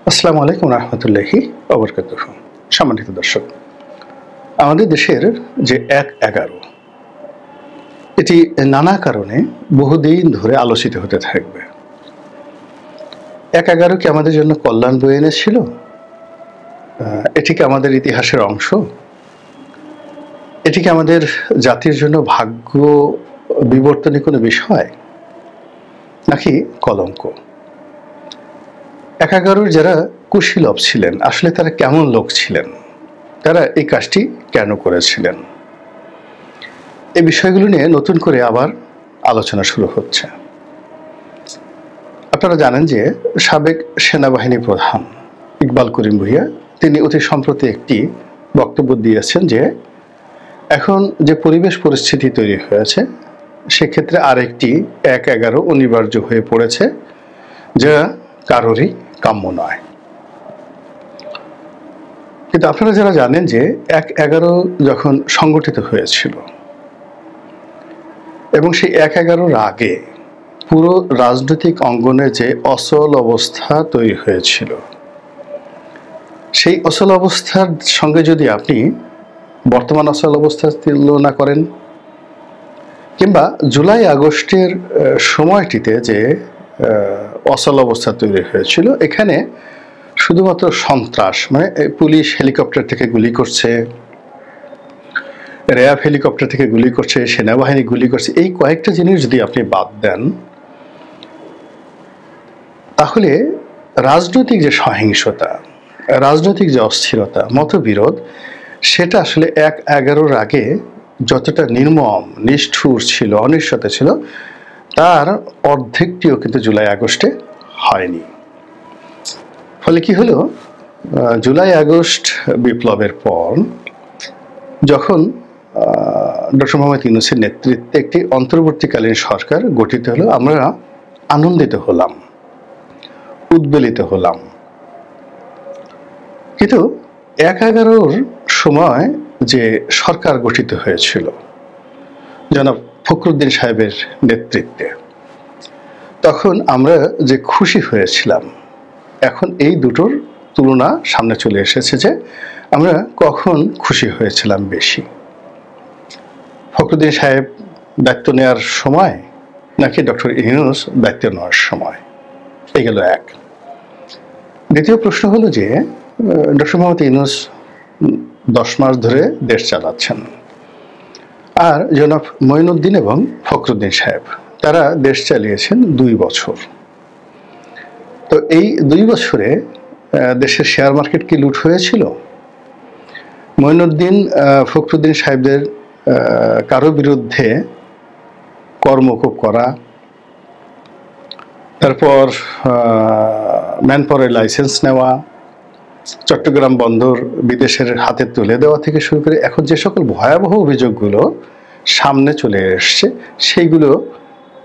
আসসালামু আলাইকুম রহমতুল্লাহি ওবরকাতুহু। সম্মানিত দর্শক, আমাদের দেশের যে ১-১১ এটি নানা কারণে বহুদিন ধরে আলোচিত হতে থাকবে। ১-১১ কি আমাদের জন্য কল্যাণ বয়ে এনেছিল? এটি কি আমাদের ইতিহাসের অংশ? এটি কি আমাদের জাতির জন্য ভাগ্য বিবর্তনের কোনো বিষয়, নাকি কলঙ্ক? ১-১১ যারা কুশীলব ছিলেন, আসলে তারা কেমন লোক ছিলেন? তারা এই কাজটি কেন করেছিলেন? এই বিষয়গুলো নিয়ে নতুন করে আবার আলোচনা শুরু হচ্ছে। আপনারা জানেন যে সাবেক সেনাবাহিনী প্রধান ইকবাল করিম ভূঁইয়া তিনি অতি সম্প্রতি একটি বক্তব্য দিয়েছেন যে এখন যে পরিবেশ পরিস্থিতি তৈরি হয়েছে সেক্ষেত্রে আরেকটি ১-১১ অনিবার্য হয়ে পড়েছে, যা কারোরই কাম্য নয়। কিন্তু আপনারা যারা জানেন যে ১-১১ যখন সংগঠিত হয়েছিল এবং সেই ১-১১-র আগে পুরো রাজনৈতিক অঙ্গনে যে অচল অবস্থা তৈরি হয়েছিল, সেই অচল অবস্থার সঙ্গে যদি আপনি বর্তমান অচল অবস্থার তুলনা করেন, কিংবা জুলাই আগস্টের সময়টিতে যে অচল অবস্থা তৈরি হয়েছিল, এখানে শুধুমাত্র সন্ত্রাস, মানে পুলিশ হেলিকপ্টার থেকে গুলি করছে, র্যাব হেলিকপ্টার থেকে গুলি করছে, সেনাবাহিনী গুলি করছে, এই কয়েকটা জিনিস যদি আপনি বাদ দেন, তাহলে রাজনৈতিক যে সহিংসতা, রাজনৈতিক যে অস্থিরতা, মতবিরোধ, সেটা আসলে ১-১১-র আগে যতটা নির্মম, নিষ্ঠুর ছিল, অনিশ্চিত ছিল, তার অর্ধেকটিও কিন্তু জুলাই আগস্টে হয়নি। ফলে কি হলো, জুলাই আগস্ট বিপ্লবের পর যখন ডক্টর মোহাম্মদ ইউনূসের নেতৃত্বে একটি অন্তর্বর্তীকালীন সরকার গঠিত হলো, আমরা আনন্দিত হলাম, উদ্বেলিত হলাম। কিন্তু ১-১১-র সময় যে সরকার গঠিত হয়েছিল জনাব ফখরুদ্দিন সাহেবের নেতৃত্বে, তখন আমরা যে খুশি হয়েছিলাম, এখন এই দুটোর তুলনা সামনে চলে এসেছে যে আমরা কখন খুশি হয়েছিলাম বেশি। ফখরুদ্দিন সাহেব দায়িত্ব নেওয়ার সময় নাকি ডক্টর ইউনূস দায়িত্ব নেওয়ার সময়? এই গেল এক। দ্বিতীয় প্রশ্ন হলো যে ডক্টর মোহাম্মদ ইউনূস 10 মাস ধরে দেশ চালাচ্ছেন, আর জনাব মঈনুদ্দিন এবং ফখরুদ্দিন সাহেব তারা দেশ চালিয়েছেন 2 বছর। তো এই 2 বছরে দেশের শেয়ার মার্কেট কি লুট হয়েছিল? মঈনুদ্দিন ফখরুদ্দিন সাহেবদের কারো বিরুদ্ধে কর্মকূপ করা, তারপর ম্যানপাওয়ারের লাইসেন্স নেওয়া, চট্টগ্রাম বন্দর বিদেশের হাতে তুলে দেওয়া থেকে শুরু করে এখন যে সকল ভয়াবহ অভিযোগগুলো সামনে চলে এসছে, সেইগুলো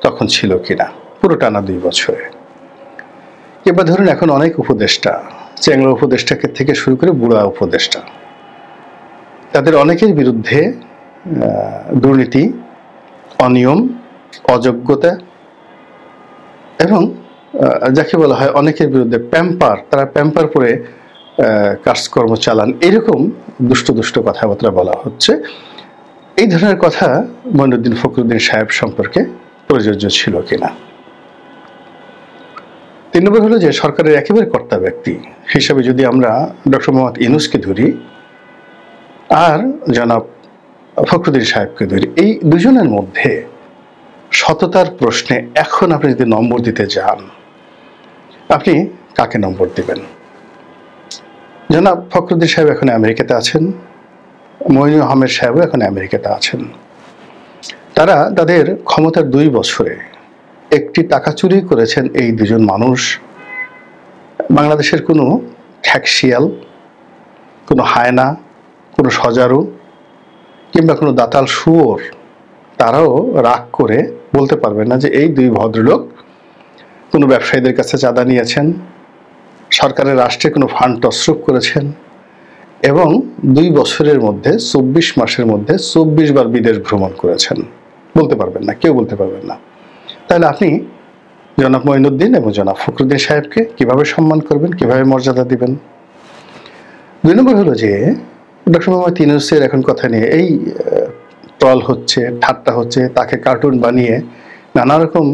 তখন ছিল কিনা পুরো টানা 2 বছরে? এবার ধরুন এখন অনেক উপদেষ্টা, চ্যাংড়া উপদেষ্টাকে থেকে শুরু করে বুড়া উপদেষ্টা, তাদের অনেকের বিরুদ্ধে দুর্নীতি, অনিয়ম, অযোগ্যতা এবং যাকে বলা হয় অনেকের বিরুদ্ধে প্যাম্পার, তারা প্যাম্পার করে কাজকর্ম চালান, এরকম দুষ্ট দুষ্ট কথাবার্তা বলা হচ্ছে। এই ধরনের কথা মঈনুদ্দিন ফখরুদ্দিন সাহেব সম্পর্কে প্রযোজ্য ছিল কিনা? 3 নম্বর হলো যে সরকারের একেবারে কর্তা ব্যক্তি হিসাবে যদি আমরা ডক্টর মোহাম্মদ ইউনূসকে ধরি আর জনাব ফখরুদ্দিন সাহেবকে ধরি, এই দুজনের মধ্যে সততার প্রশ্নে এখন আপনি যদি নম্বর দিতে যান, আপনি কাকে নম্বর দিবেন? জনাব ফখরুদ্দিন সাহেব এখন আমেরিকাতে আছেন, মঈনুল আহমেদ সাহেবও এখন আমেরিকাতে আছেন। তারা তাদের ক্ষমতার 2 বছরে একটি টাকা চুরি করেছেন এই দুজন মানুষ। বাংলাদেশের কোনো ঠ্যাকশিয়াল, কোনো হায়না, কোনো সজারু কিংবা কোনো দাতাল শুয়োর তারাও রাগ করে বলতে পারবে না যে এই 2 ভদ্রলোক কোনো ব্যবসায়ীদের কাছে চাঁদা নিয়েছেন, সরকারের রাষ্ট্রে কোনো ফান্ড তছরূপ করেছেন এবং 2 বছরের মধ্যে 24 মাসের মধ্যে 24 বার বিদেশ ভ্রমণ করেছেন। বলতে পারবেন না, কেউ বলতে পারবেন না। তাহলে আপনি জনাব মঈনুদ্দিন এবং জনাব ফখরুদ্দিন সাহেবকে কিভাবে সম্মান করবেন, কিভাবে মর্যাদা দিবেন। 2 নম্বর হলো যে ডক্টর মোহাম্মদ ইউনূসের এখন কথা নিয়ে এই ট্রল হচ্ছে, ঠাট্টা হচ্ছে, তাকে কার্টুন বানিয়ে নানা রকম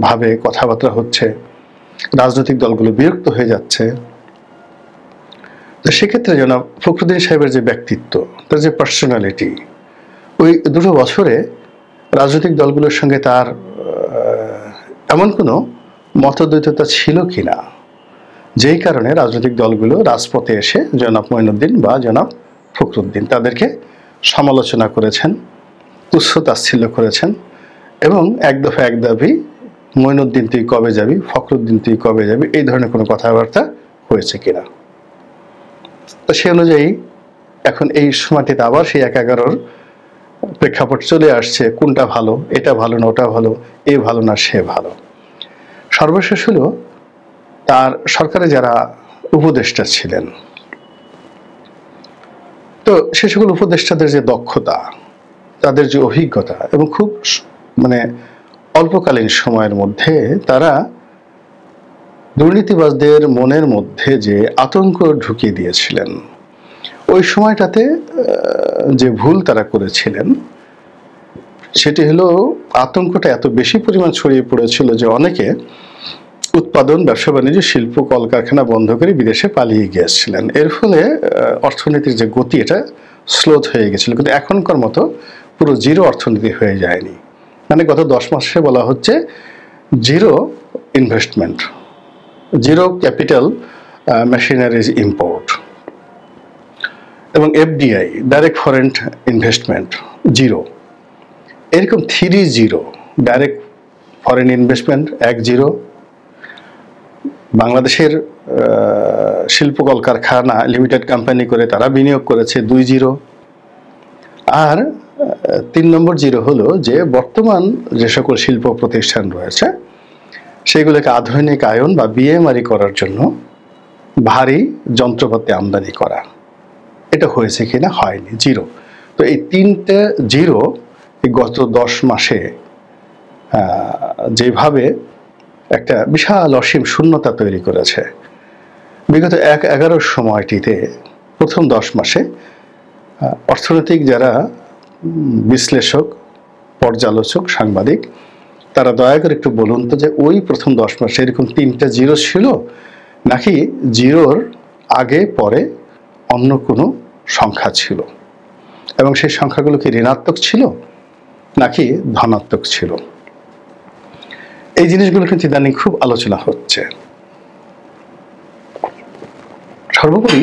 ভাবে কথাবার্তা হচ্ছে, রাজনৈতিক দলগুলো বিরক্ত হয়ে যাচ্ছে। তো সেক্ষেত্রে জনাব ফখরুদ্দিন সাহেবের যে ব্যক্তিত্ব, তার যে পার্সোনালিটি, ওই 2 বছরে রাজনৈতিক দলগুলোর সঙ্গে তার এমন কোনো মতদ্বৈততা ছিল কিনা, যেই কারণে রাজনৈতিক দলগুলো রাজপথে এসে জনাব মঈনুদ্দিন বা জনাব ফখরুদ্দিন তাদেরকে সমালোচনা করেছেন, তুচ্ছ-তাচ্ছিল্য করেছেন এবং এক দফা এক দাবি, মঈনুদ্দিন তুই কবে যাবি, ফখরুদ্দিন তুই কবে যাবি, এই ধরনের কোনো কথাবার্তা হয়েছে কিনা। তো সে অনুযায়ী এখন এই সময়টিতে আবার সেই 11-র প্রেক্ষাপট চলে আসছে, কোনটা ভালো, এটা ভালো না ওটা ভালো, এ ভালো না সে ভালো। সর্বশেষ হলো তার সরকারে যারা উপদেষ্টা ছিলেন, তো সে সকল উপদেষ্টাদের যে দক্ষতা, তাদের যে অভিজ্ঞতা এবং খুব অল্পকালীন সময়ের মধ্যে তারা দুর্নীতিবাজদের মনের মধ্যে যে আতঙ্ক ঢুকিয়ে দিয়েছিলেন, ওই সময়টাতে যে ভুল তারা করেছিলেন সেটি হলো আতঙ্কটা এত বেশি পরিমাণ ছড়িয়ে পড়েছিল যে অনেকে উৎপাদন, ব্যবসা বাণিজ্য, শিল্প কলকারখানা বন্ধ করে বিদেশে পালিয়ে গিয়েছিলেন। এর ফলে অর্থনীতির যে গতি এটা স্লোথ হয়ে গেছিল, কিন্তু এখনকার মতো পুরো জিরো অর্থনীতি হয়ে যায়নি। গত 10 মাসে বলা হচ্ছে zero investment, zero capital machineries import এবং FDI, direct foreign investment zero, এরকম 3-0। ডাইরেক্ট ফরেন ইনভেস্টমেন্ট 1-0, বাংলাদেশের শিল্প কলকারখানা লিমিটেড কোম্পানি করে তারা বিনিয়োগ করেছে 2-0। আর 3 নম্বর জিরো হলো যে বর্তমান যে সকল শিল্প প্রতিষ্ঠান রয়েছে সেগুলোকে আধুনিকায়ন বা বিএমআরই করার জন্য ভারী যন্ত্রপাতি আমদানি করা, এটা হয়েছে কিনা, হয়নি, জিরো। তো এই 3টে জিরো গত 10 মাসে যেভাবে একটা বিশাল অসীম শূন্যতা তৈরি করেছে, বিগত 11 সময়টিতে প্রথম 10 মাসে অর্থনৈতিক যারা বিশ্লেষক, পর্যালোচক, সাংবাদিক, তারা দয়া করে একটু বলুন তো যে ওই প্রথম 10 মাসে এরকম 3টে জিরো ছিল, নাকি জিরোর আগে পরে অন্য কোনো সংখ্যা ছিল, এবং সেই সংখ্যাগুলো কি ঋণাত্মক ছিল নাকি ধনাত্মক ছিল। এই জিনিসগুলো কিন্তু ইদানিং খুব আলোচনা হচ্ছে। সর্বোপরি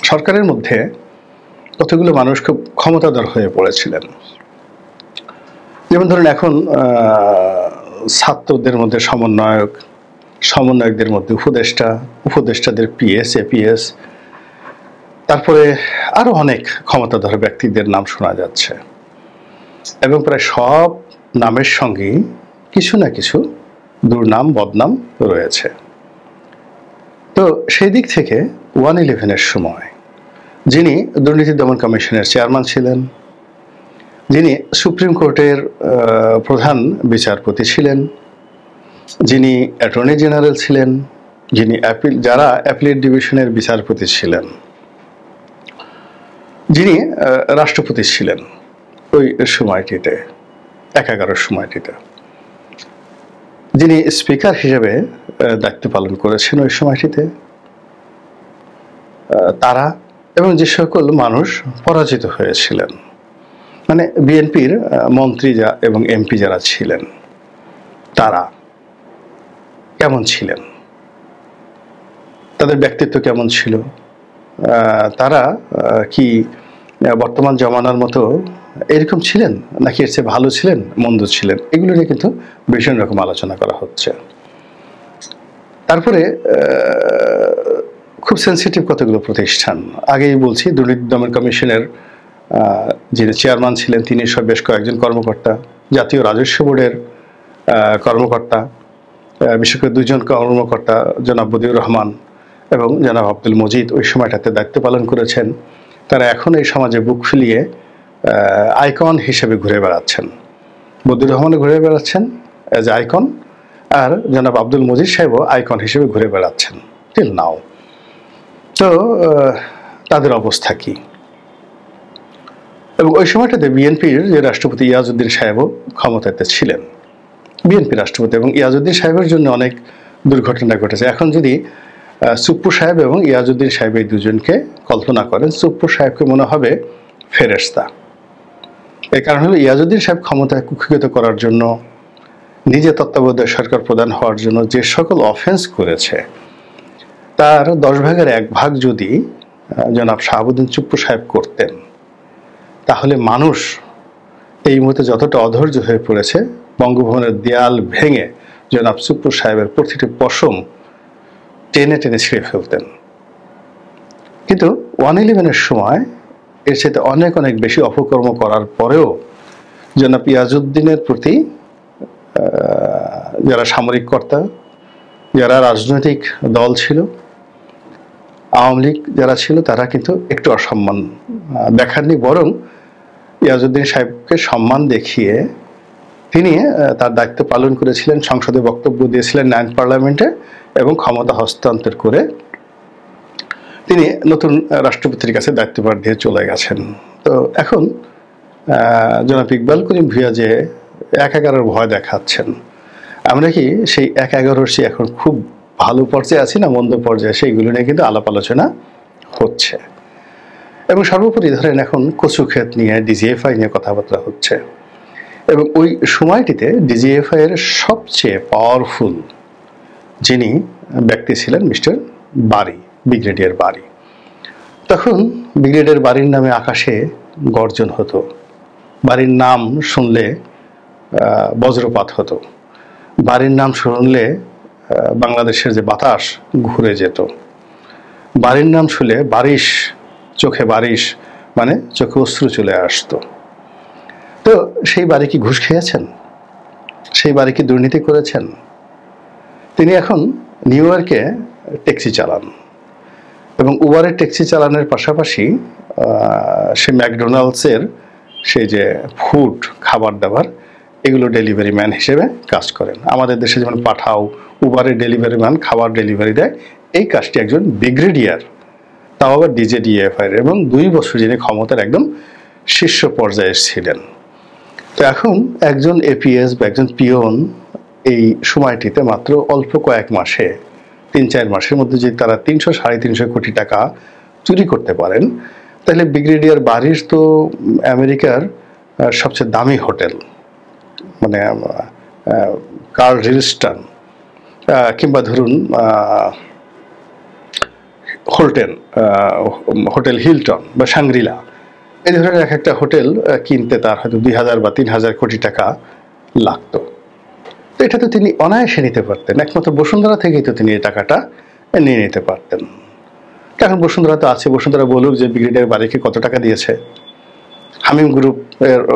সরকারের মধ্যে কতগুলো মানুষ খুব ক্ষমতাধর হয়ে পড়েছিলেন। যেমন ধরুন এখন ছাত্রদের মধ্যে সমন্বয়ক, সমন্বয়কদের মধ্যে উপদেষ্টা, উপদেষ্টাদের পিএস, এপিএস, তারপরে আরো অনেক ক্ষমতাধর ব্যক্তিদের নাম শোনা যাচ্ছে এবং প্রায় সব নামের সঙ্গেই কিছু না কিছু দুর্নাম, বদনাম রয়েছে। তো সেই দিক থেকে 111-এর সময় যিনি দুর্নীতি দমন কমিশনের চেয়ারম্যান ছিলেন, যিনি সুপ্রিম কোর্টের প্রধান বিচারপতি ছিলেন, যিনি অ্যাটর্নি জেনারেল ছিলেন, যিনি যারা অ্যাপিলেট ডিভিশনের বিচারপতি ছিলেন, যিনি রাষ্ট্রপতি ছিলেন ওই সময়টিতে, 11 সময়টিতে, যিনি স্পিকার হিসেবে দায়িত্ব পালন করেছেন ওই সময়টিতে, তারা এবং যে সকল মানুষ পরাজিত হয়েছিলেন, বিএনপির মন্ত্রী এবং এমপি যারা ছিলেন, তারা কেমন ছিলেন, তাদের ব্যক্তিত্ব কেমন ছিল, তারা কি বর্তমান জমানার মতো এরকম ছিলেন নাকি এর চেয়ে ভালো ছিলেন, মন্দ ছিলেন, এগুলো নিয়ে কিন্তু ভীষণ রকম আলোচনা করা হচ্ছে। তারপরে খুব সেন্সিটিভ কতগুলো প্রতিষ্ঠান, আগেই বলছি দুর্নীতি দমন কমিশনের যিনি চেয়ারম্যান ছিলেন তিনি সব বেশ কয়েকজন কর্মকর্তা, জাতীয় রাজস্ব বোর্ডের কর্মকর্তা, বিশেষ করে 2 জন কর্মকর্তা জনাব বদিউর রহমান এবং জনাব আব্দুল মজিদ ওই সময়টাতে দায়িত্ব পালন করেছেন। তারা এখন এই সমাজে বুক ফুলিয়ে আইকন হিসেবে ঘুরে বেড়াচ্ছেন। বদিউর রহমানও ঘুরে বেড়াচ্ছেন অ্যাজ আইকন, আর জনাব আব্দুল মজিদ সাহেবও আইকন হিসেবে ঘুরে বেড়াচ্ছেন টিল নাও। তো তাদের অবস্থা কি? এবং ওই সময়টাতে বিএনপির যে রাষ্ট্রপতি ইয়াজউদ্দিন সাহেবও ক্ষমতাতে ছিলেন, বিএনপি রাষ্ট্রপতি, এবং ইয়াজউদ্দিন সাহেবের জন্য অনেক দুর্ঘটনা ঘটেছে। এখন যদি সুপ্পু সাহেব এবং ইয়াজউদ্দিন সাহেব এই দুজনকে কল্পনা করেন, সুপ্পু সাহেবকে মনে হবে ফেরেশতা। এই কারণ হলো ইয়াজউদ্দিন সাহেব ক্ষমতায় কুক্ষিগত করার জন্য, নিজে তত্ত্বাবধায়ক সরকার প্রধান হওয়ার জন্য যে সকল অফেন্স করেছে তার 10 ভাগের 1 ভাগ যদি জনাব শাহাবুদ্দিন চুপ্পু সাহেব করতেন, তাহলে মানুষ এই মুহূর্তে যতটা অধৈর্য হয়ে পড়েছে, বঙ্গভবনের দেয়াল ভেঙে জনাব চুপ্পু সাহেবের প্রতিটি পশম টেনে টেনে ছিঁড়ে ফেলতেন। কিন্তু 111-এর সময় এর সাথে অনেক অনেক বেশি অপকর্ম করার পরেও জনাব ইয়াজউদ্দিনের প্রতি যারা সামরিক কর্তা, যারা রাজনৈতিক দল ছিল, আওয়ামী লীগ যারা ছিল, তারা কিন্তু একটু অসম্মান দেখাননি, বরং ইয়াজউদ্দিন সাহেবকে সম্মান দেখিয়ে তিনি তার দায়িত্ব পালন করেছিলেন, সংসদে বক্তব্য দিয়েছিলেন 9 পার্লামেন্টে, এবং ক্ষমতা হস্তান্তর করে তিনি নতুন রাষ্ট্রপতির কাছে দায়িত্বভার দিয়ে চলে গেছেন। তো এখন জনাব ইকবাল করিম ভূঁইয়া যে 1-11-র ভয় দেখাচ্ছেন, আমরা কি সেই 1-11-র সে এখন খুব ভালো পর্যায়ে আছি না মন্দ পর্যায়ে, সেইগুলো নিয়ে কিন্তু আলাপ আলোচনা হচ্ছে। এবং সর্বোপরি ধরেন এখন কচুক্ষেত নিয়ে, ডিজিএফআই নিয়ে কথাবার্তা হচ্ছে। এবং ওই সময়টিতে ডিজিএফআই এর সবচেয়ে পাওয়ারফুল যিনি ব্যক্তি ছিলেন মিস্টার বারী, ব্রিগেডিয়ার বারী। তখন ব্রিগেডিয়ার বারীর নামে আকাশে গর্জন হতো, বারীর নাম শুনলে বজ্রপাত হতো, বারীর নাম শুনলে বাংলাদেশের যে বাতাস ঘুরে যেত, বারীর নাম শুনলে বারিশ, চোখে বারিশ মানে চোখে অশ্রু চলে আসতো। তো সেই বারী কি ঘুষ খেয়েছেন? সেই বারী কি দুর্নীতি করেছেন? তিনি এখন নিউ ইয়র্কে ট্যাক্সি চালান, এবং উবারের ট্যাক্সি চালানোর পাশাপাশি সে ম্যাকডোনাল্ডসের সেই যে ফুড, খাবার দাবার, এগুলো ডেলিভারি ম্যান হিসেবে কাজ করেন। আমাদের দেশে যেমন পাঠাও, উবারের ডেলিভারি ম্যান খাবার ডেলিভারি দেয়, এই কাজটি একজন ব্রিগেডিয়ার, তাও আবার ডিজিএফআই, এবং 2 বছর যিনি ক্ষমতার একদম শীর্ষ পর্যায়ে ছিলেন। তো এখন একজন এপিএস বা একজন পিওন এই সময়টিতে মাত্র অল্প কয়েক মাসে, 3-4 মাসের মধ্যে যদি তারা 300-350 কোটি টাকা চুরি করতে পারেন, তাহলে ব্রিগেডিয়ার বারীর তো আমেরিকার সবচেয়ে দামি হোটেল, মানে কার্ল রিলস্টন কিংবা ধরুন হোটেল হিলটন বা শাংরিলা, এই ধরনের এক একটা হোটেল কিনতে তার হয়তো 2000 বা 3000 কোটি টাকা লাগতো। তো এটা তো তিনি অনায়াসে নিতে পারতেন, একমাত্র বসুন্ধরা থেকেই তো তিনি এই টাকাটা নিয়ে নিতে পারতেন। এখন বসুন্ধরা তো আছে, বসুন্ধরা বলুক যে ব্রিগেডিয়ার বারীকে কত টাকা দিয়েছে। হামিম গ্রুপ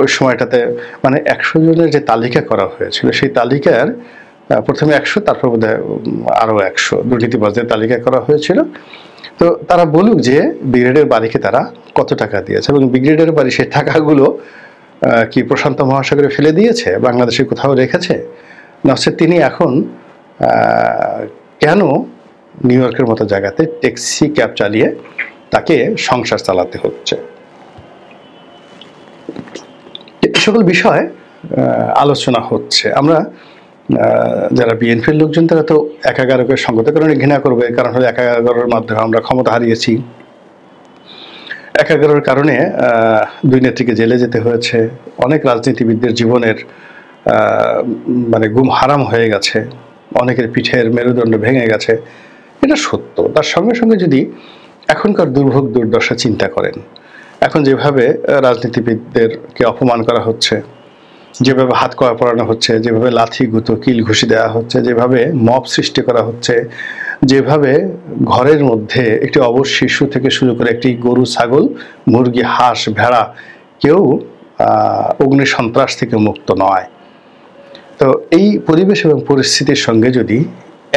ওই সময়টাতে মানে 100 জনের যে তালিকা করা হয়েছিল, সেই তালিকার প্রথমে 100, তারপর বোধহয় আরও 100 দুর্নীতিবাজদের তালিকা করা হয়েছিল। তো তারা বলুক যে ব্রিগেডিয়ার বারীকে তারা কত টাকা দিয়েছে, এবং ব্রিগেডিয়ার বারী সেই টাকাগুলো কি প্রশান্ত মহাসাগরে ফেলে দিয়েছে, বাংলাদেশে কোথাও রেখেছে, না হচ্ছে তিনি এখন কেন নিউ ইয়র্কের মতো জায়গাতে ট্যাক্সি ক্যাব চালিয়ে তাকে সংসার চালাতে হচ্ছে। এই সকল বিষয় আলোচনা হচ্ছে। আমরা যারা বিএনপির লোকজন তারা তো 1-11-কে সঙ্গত কারণে ঘৃণা করবে, কারণ হলো 1-11-র মাধ্যমে আমরা ক্ষমতা হারিয়েছি, 1-11-র কারণে 2 নেত্রীকে জেলে যেতে হয়েছে, অনেক রাজনীতিবিদদের জীবনের মানে গুম হারাম হয়ে গেছে, অনেকের পিঠের মেরুদণ্ড ভেঙে গেছে, এটা সত্য। তার সঙ্গে সঙ্গে যদি এখনকার দুর্ভোগ দুর্দশা চিন্তা করেন, এখন যেভাবে রাজনীতিবিদদেরকে অপমান করা হচ্ছে, যেভাবে হাত কড়া পরানো হচ্ছে, যেভাবে লাথি গুঁতো কিল ঘুষি দেওয়া হচ্ছে, যেভাবে মব সৃষ্টি করা হচ্ছে, যেভাবে ঘরের মধ্যে একটি অবশ শিশু থেকে শুরু করে একটি গরু, ছাগল, মুরগি, হাঁস, ভেড়া কেউ অগ্নি সন্ত্রাস থেকে মুক্ত নয়। তো এই পরিবেশ এবং পরিস্থিতির সঙ্গে যদি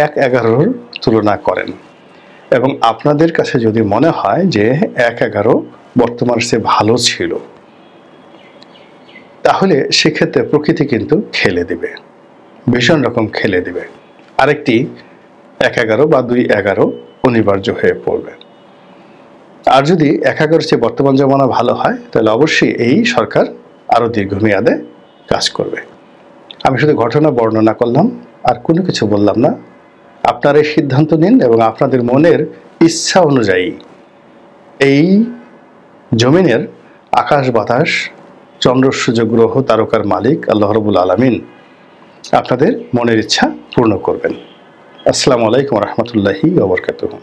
1-11-র তুলনা করেন, এবং আপনাদের কাছে যদি মনে হয় যে 1-11 বর্তমান সে ভালো ছিল, তাহলে সেক্ষেত্রে প্রকৃতি কিন্তু খেলে দেবে। ভীষণ রকম খেলে দিবে। আরেকটি 1-11 বা 2-11 অনিবার্য হয়ে পড়বে। আর যদি 1-11 চেয়ে বর্তমান জমানা ভালো হয়, তাহলে অবশ্যই এই সরকার আরও দীর্ঘমেয়াদে কাজ করবে। আমি শুধু ঘটনা বর্ণনা করলাম, আর কোনো কিছু বললাম না। আপনারা সিদ্ধান্ত নিন এবং আপনাদের মনের ইচ্ছা অনুযায়ী এই জমিনের আকাশ বাতাস, চন্দ্র সূর্য গ্রহ তারকার মালিক আল্লাহ রাব্বুল আলামিন আপনাদের মনের ইচ্ছা পূর্ণ করবেন। আসসালামু আলাইকুম ওয়া রাহমাতুল্লাহি ওয়া বারাকাতুহু।